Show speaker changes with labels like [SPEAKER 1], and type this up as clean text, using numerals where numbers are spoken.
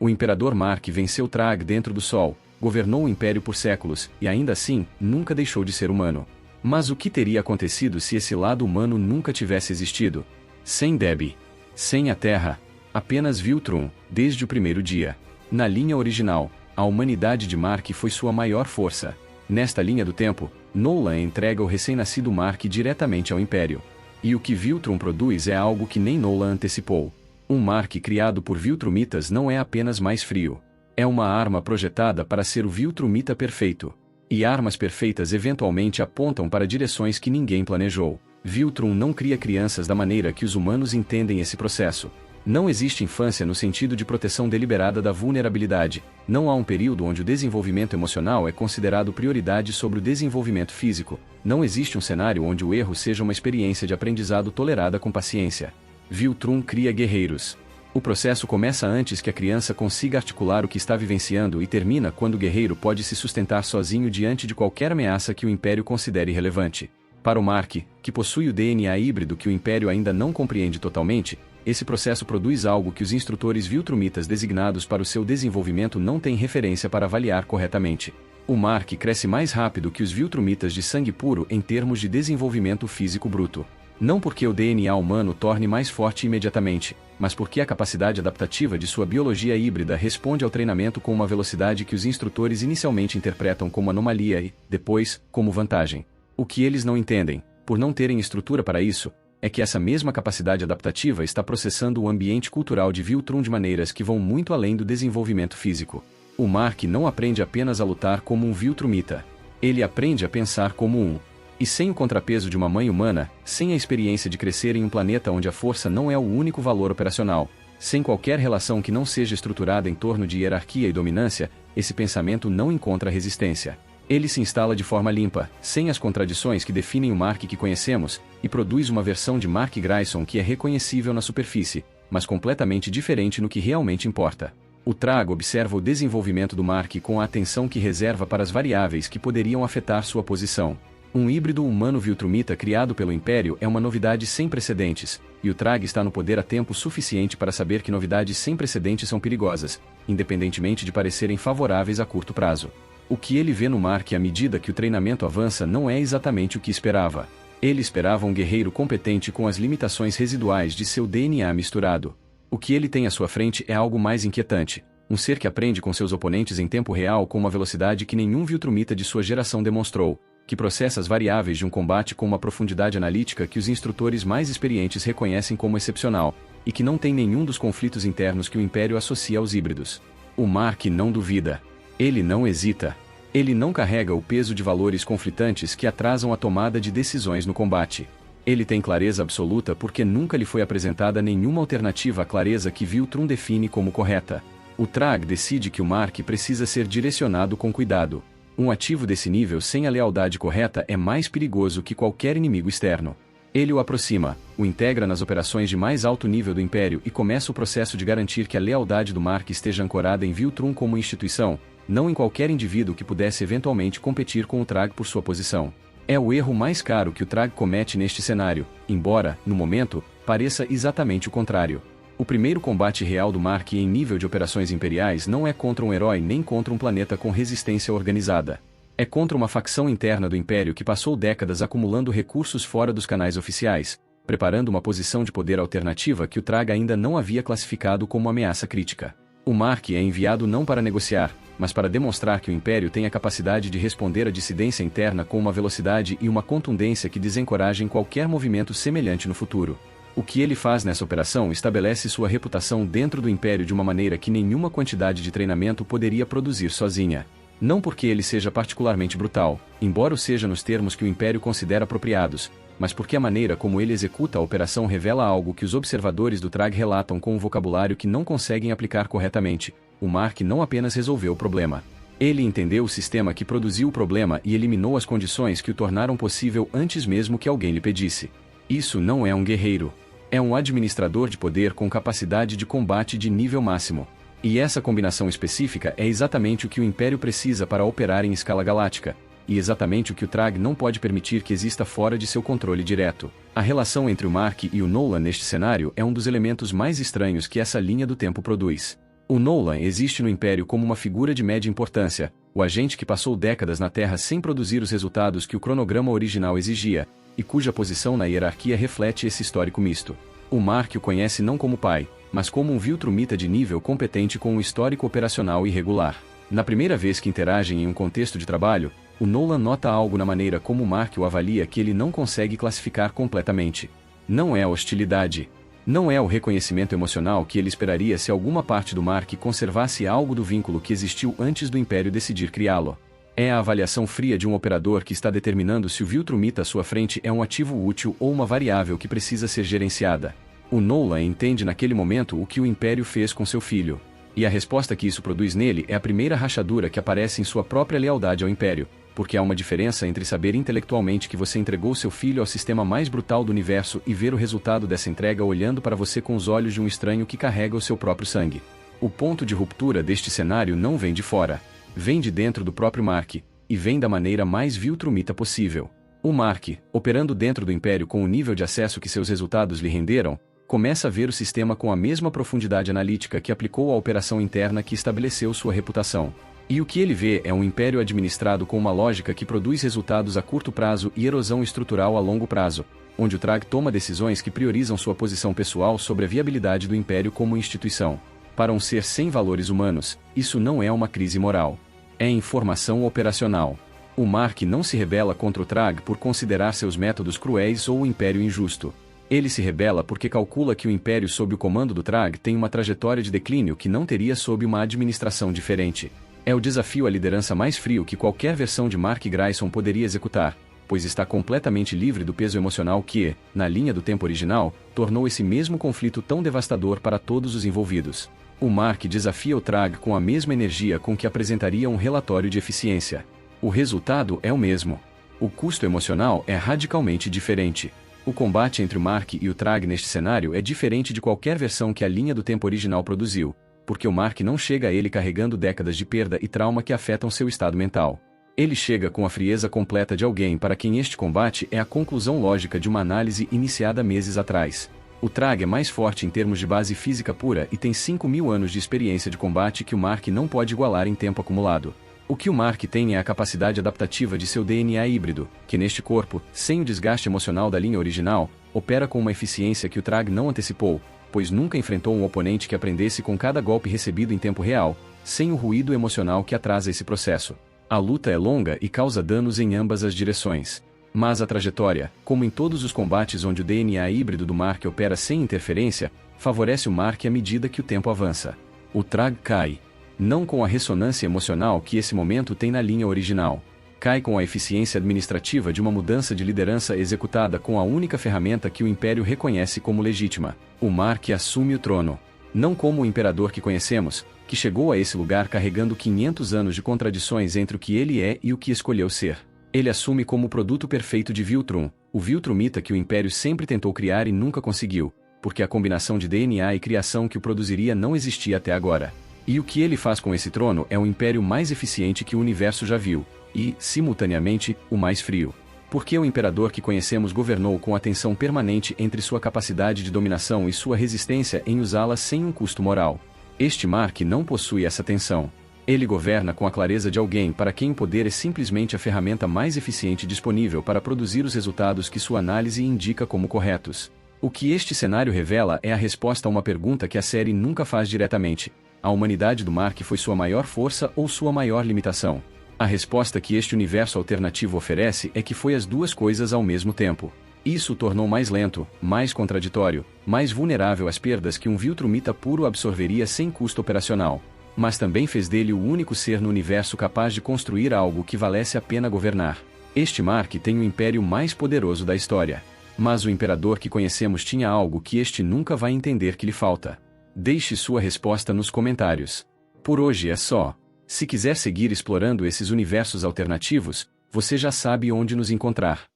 [SPEAKER 1] O Imperador Mark venceu Thrag dentro do Sol, governou o Império por séculos, e ainda assim, nunca deixou de ser humano. Mas o que teria acontecido se esse lado humano nunca tivesse existido? Sem Debi. Sem a Terra. Apenas Viltrun, desde o primeiro dia. Na linha original, a humanidade de Mark foi sua maior força. Nesta linha do tempo, Nolan entrega o recém-nascido Mark diretamente ao Império. E o que Viltrun produz é algo que nem Nolan antecipou. Um Mark criado por Viltrumitas não é apenas mais frio. É uma arma projetada para ser o Viltrumita perfeito. E armas perfeitas eventualmente apontam para direções que ninguém planejou. Viltrun não cria crianças da maneira que os humanos entendem esse processo. Não existe infância no sentido de proteção deliberada da vulnerabilidade. Não há um período onde o desenvolvimento emocional é considerado prioridade sobre o desenvolvimento físico. Não existe um cenário onde o erro seja uma experiência de aprendizado tolerada com paciência. Viltrun cria guerreiros. O processo começa antes que a criança consiga articular o que está vivenciando e termina quando o guerreiro pode se sustentar sozinho diante de qualquer ameaça que o Império considere relevante. Para o Mark, que possui o DNA híbrido que o Império ainda não compreende totalmente, esse processo produz algo que os instrutores Viltrumitas designados para o seu desenvolvimento não têm referência para avaliar corretamente. O Mark cresce mais rápido que os Viltrumitas de sangue puro em termos de desenvolvimento físico bruto. Não porque o DNA humano torne mais forte imediatamente, mas porque a capacidade adaptativa de sua biologia híbrida responde ao treinamento com uma velocidade que os instrutores inicialmente interpretam como anomalia e, depois, como vantagem. O que eles não entendem, por não terem estrutura para isso, é que essa mesma capacidade adaptativa está processando o ambiente cultural de Viltrun de maneiras que vão muito além do desenvolvimento físico. O Mark não aprende apenas a lutar como um Viltrumita. Ele aprende a pensar como um. E sem o contrapeso de uma mãe humana, sem a experiência de crescer em um planeta onde a força não é o único valor operacional, sem qualquer relação que não seja estruturada em torno de hierarquia e dominância, esse pensamento não encontra resistência. Ele se instala de forma limpa, sem as contradições que definem o Mark que conhecemos, e produz uma versão de Mark Grayson que é reconhecível na superfície, mas completamente diferente no que realmente importa. O Thrag observa o desenvolvimento do Mark com a atenção que reserva para as variáveis que poderiam afetar sua posição. Um híbrido humano Viltrumita criado pelo Império é uma novidade sem precedentes, e o Thrag está no poder há tempo suficiente para saber que novidades sem precedentes são perigosas, independentemente de parecerem favoráveis a curto prazo. O que ele vê no Mark à medida que o treinamento avança não é exatamente o que esperava. Ele esperava um guerreiro competente com as limitações residuais de seu DNA misturado. O que ele tem à sua frente é algo mais inquietante. Um ser que aprende com seus oponentes em tempo real com uma velocidade que nenhum Viltrumita de sua geração demonstrou, que processa as variáveis de um combate com uma profundidade analítica que os instrutores mais experientes reconhecem como excepcional, e que não tem nenhum dos conflitos internos que o Império associa aos híbridos. O Mark não duvida. Ele não hesita. Ele não carrega o peso de valores conflitantes que atrasam a tomada de decisões no combate. Ele tem clareza absoluta porque nunca lhe foi apresentada nenhuma alternativa à clareza que Viltrun define como correta. O Thrag decide que o Mark precisa ser direcionado com cuidado. Um ativo desse nível sem a lealdade correta é mais perigoso que qualquer inimigo externo. Ele o aproxima, o integra nas operações de mais alto nível do Império e começa o processo de garantir que a lealdade do Mark esteja ancorada em Viltrun como instituição, não em qualquer indivíduo que pudesse eventualmente competir com o Thrag por sua posição. É o erro mais caro que o Thrag comete neste cenário, embora, no momento, pareça exatamente o contrário. O primeiro combate real do Mark em nível de operações imperiais não é contra um herói nem contra um planeta com resistência organizada. É contra uma facção interna do Império que passou décadas acumulando recursos fora dos canais oficiais, preparando uma posição de poder alternativa que o Thrag ainda não havia classificado como ameaça crítica. O Mark é enviado não para negociar, mas para demonstrar que o Império tem a capacidade de responder à dissidência interna com uma velocidade e uma contundência que desencorajem qualquer movimento semelhante no futuro. O que ele faz nessa operação estabelece sua reputação dentro do Império de uma maneira que nenhuma quantidade de treinamento poderia produzir sozinha. Não porque ele seja particularmente brutal, embora o seja nos termos que o Império considera apropriados, mas porque a maneira como ele executa a operação revela algo que os observadores do Thrag relatam com um vocabulário que não conseguem aplicar corretamente. O Mark não apenas resolveu o problema. Ele entendeu o sistema que produziu o problema e eliminou as condições que o tornaram possível antes mesmo que alguém lhe pedisse. Isso não é um guerreiro. É um administrador de poder com capacidade de combate de nível máximo. E essa combinação específica é exatamente o que o Império precisa para operar em escala galáctica, e exatamente o que o Thrag não pode permitir que exista fora de seu controle direto. A relação entre o Mark e o Nolan neste cenário é um dos elementos mais estranhos que essa linha do tempo produz. O Nolan existe no Império como uma figura de média importância, o agente que passou décadas na Terra sem produzir os resultados que o cronograma original exigia, e cuja posição na hierarquia reflete esse histórico misto. O Mark o conhece não como pai, mas como um Viltrumita de nível competente com um histórico operacional irregular. Na primeira vez que interagem em um contexto de trabalho, o Nolan nota algo na maneira como o Mark o avalia que ele não consegue classificar completamente. Não é a hostilidade. Não é o reconhecimento emocional que ele esperaria se alguma parte do Mark conservasse algo do vínculo que existiu antes do Império decidir criá-lo. É a avaliação fria de um operador que está determinando se o Viltrumita à sua frente é um ativo útil ou uma variável que precisa ser gerenciada. O Nolan entende naquele momento o que o Império fez com seu filho. E a resposta que isso produz nele é a primeira rachadura que aparece em sua própria lealdade ao Império, porque há uma diferença entre saber intelectualmente que você entregou seu filho ao sistema mais brutal do universo e ver o resultado dessa entrega olhando para você com os olhos de um estranho que carrega o seu próprio sangue. O ponto de ruptura deste cenário não vem de fora. Vem de dentro do próprio Mark, e vem da maneira mais Viltrumita possível. O Mark, operando dentro do Império com o nível de acesso que seus resultados lhe renderam, começa a ver o sistema com a mesma profundidade analítica que aplicou à operação interna que estabeleceu sua reputação. E o que ele vê é um império administrado com uma lógica que produz resultados a curto prazo e erosão estrutural a longo prazo, onde o Trag toma decisões que priorizam sua posição pessoal sobre a viabilidade do império como instituição. Para um ser sem valores humanos, isso não é uma crise moral. É informação operacional. O Mark não se rebela contra o Trag por considerar seus métodos cruéis ou o império injusto. Ele se rebela porque calcula que o império sob o comando do Trag tem uma trajetória de declínio que não teria sob uma administração diferente. É o desafio à liderança mais frio que qualquer versão de Mark Grayson poderia executar, pois está completamente livre do peso emocional que, na linha do tempo original, tornou esse mesmo conflito tão devastador para todos os envolvidos. O Mark desafia o Trag com a mesma energia com que apresentaria um relatório de eficiência. O resultado é o mesmo. O custo emocional é radicalmente diferente. O combate entre o Mark e o Trag neste cenário é diferente de qualquer versão que a linha do tempo original produziu, porque o Mark não chega a ele carregando décadas de perda e trauma que afetam seu estado mental. Ele chega com a frieza completa de alguém para quem este combate é a conclusão lógica de uma análise iniciada meses atrás. O Trag é mais forte em termos de base física pura e tem 5.000 anos de experiência de combate que o Mark não pode igualar em tempo acumulado. O que o Mark tem é a capacidade adaptativa de seu DNA híbrido, que neste corpo, sem o desgaste emocional da linha original, opera com uma eficiência que o Trag não antecipou, pois nunca enfrentou um oponente que aprendesse com cada golpe recebido em tempo real, sem o ruído emocional que atrasa esse processo. A luta é longa e causa danos em ambas as direções. Mas a trajetória, como em todos os combates onde o DNA híbrido do Mark opera sem interferência, favorece o Mark à medida que o tempo avança. O Trag cai. Não com a ressonância emocional que esse momento tem na linha original. Cai com a eficiência administrativa de uma mudança de liderança executada com a única ferramenta que o Império reconhece como legítima. O Mark assume o trono. Não como o imperador que conhecemos, que chegou a esse lugar carregando 500 anos de contradições entre o que ele é e o que escolheu ser. Ele assume como o produto perfeito de Viltrum, o Viltrumita que o Império sempre tentou criar e nunca conseguiu, porque a combinação de DNA e criação que o produziria não existia até agora. E o que ele faz com esse trono é o império mais eficiente que o universo já viu, e, simultaneamente, o mais frio. Porque o imperador que conhecemos governou com a tensão permanente entre sua capacidade de dominação e sua resistência em usá-la sem um custo moral. Este Mark não possui essa tensão. Ele governa com a clareza de alguém para quem o poder é simplesmente a ferramenta mais eficiente disponível para produzir os resultados que sua análise indica como corretos. O que este cenário revela é a resposta a uma pergunta que a série nunca faz diretamente. A humanidade do Mark foi sua maior força ou sua maior limitação? A resposta que este universo alternativo oferece é que foi as duas coisas ao mesmo tempo. Isso o tornou mais lento, mais contraditório, mais vulnerável às perdas que um Viltrumita puro absorveria sem custo operacional. Mas também fez dele o único ser no universo capaz de construir algo que valesse a pena governar. Este Mark tem o império mais poderoso da história. Mas o imperador que conhecemos tinha algo que este nunca vai entender que lhe falta. Deixe sua resposta nos comentários. Por hoje é só. Se quiser seguir explorando esses universos alternativos, você já sabe onde nos encontrar.